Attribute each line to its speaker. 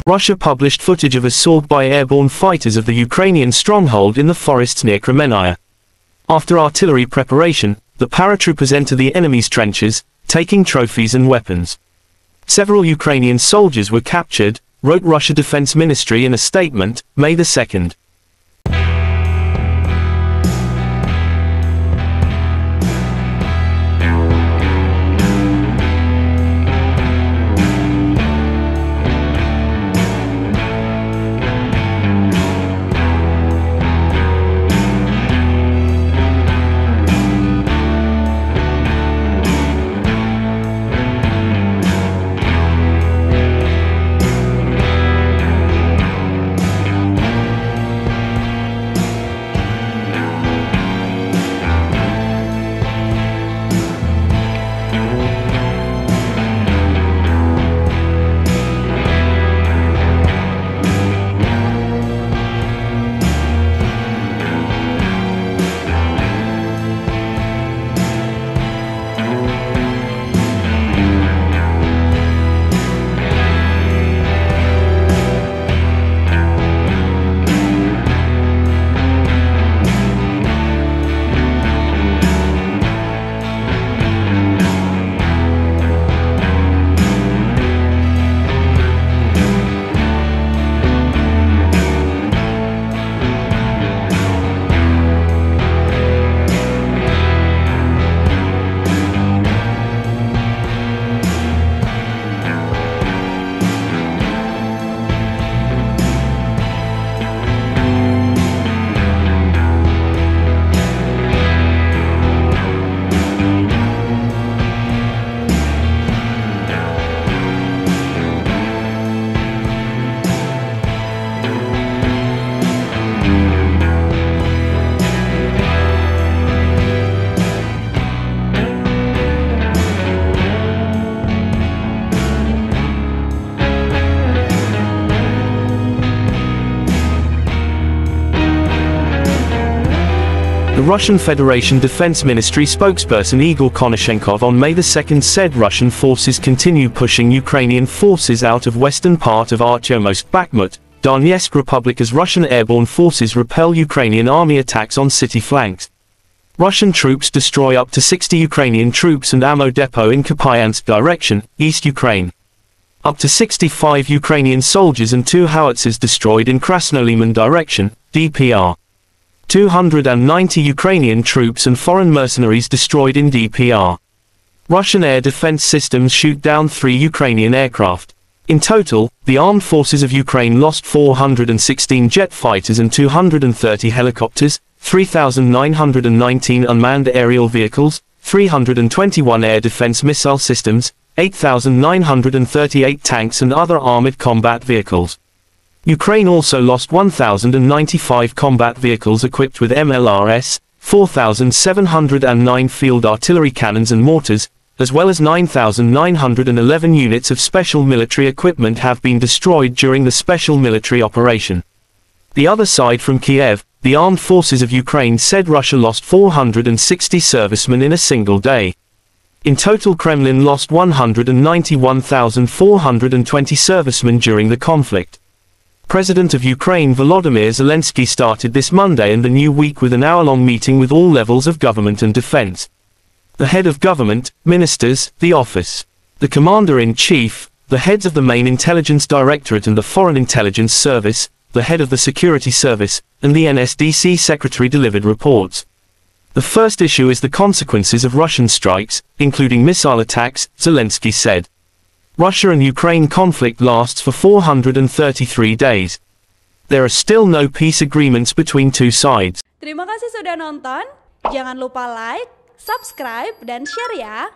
Speaker 1: Russia published footage of assault by airborne fighters of the Ukrainian stronghold in the forests near Kremenaya. After artillery preparation, the paratroopers enter the enemy's trenches, taking trophies and weapons. Several Ukrainian soldiers were captured, wrote Russia Defense Ministry in a statement, May 2. The Russian Federation Defense Ministry spokesperson Igor Konashenkov on May 2 said Russian forces continue pushing Ukrainian forces out of western part of Artyomsk Bakhmut, Donetsk Republic as Russian airborne forces repel Ukrainian army attacks on city flanks. Russian troops destroy up to 60 Ukrainian troops and ammo depot in Kupiansk direction, East Ukraine. Up to 65 Ukrainian soldiers and 2 howitzers destroyed in Krasnoliman direction, DPR. 290 Ukrainian troops and foreign mercenaries destroyed in DPR. Russian air defense systems shoot down 3 Ukrainian aircraft. In total, the armed forces of Ukraine lost 416 jet fighters and 230 helicopters, 3,919 unmanned aerial vehicles, 321 air defense missile systems, 8,938 tanks and other armored combat vehicles. Ukraine also lost 1,095 combat vehicles equipped with MLRS, 4,709 field artillery cannons and mortars, as well as 9,911 units of special military equipment have been destroyed during the special military operation. The other side from Kiev, the armed forces of Ukraine said Russia lost 460 servicemen in a single day. In total, Kremlin lost 191,420 servicemen during the conflict. President of Ukraine Volodymyr Zelensky started this Monday and the new week with an hour-long meeting with all levels of government and defense. The head of government, ministers, the office, the commander-in-chief, the heads of the main intelligence directorate and the foreign intelligence service, the head of the security service, and the NSDC secretary delivered reports. The first issue is the consequences of Russian strikes, including missile attacks, Zelensky said. Russia and Ukraine conflict lasts for 433 days. There are still no peace agreements between two sides.
Speaker 2: Terima kasih sudah nonton. Jangan lupa like, subscribe, dan share ya.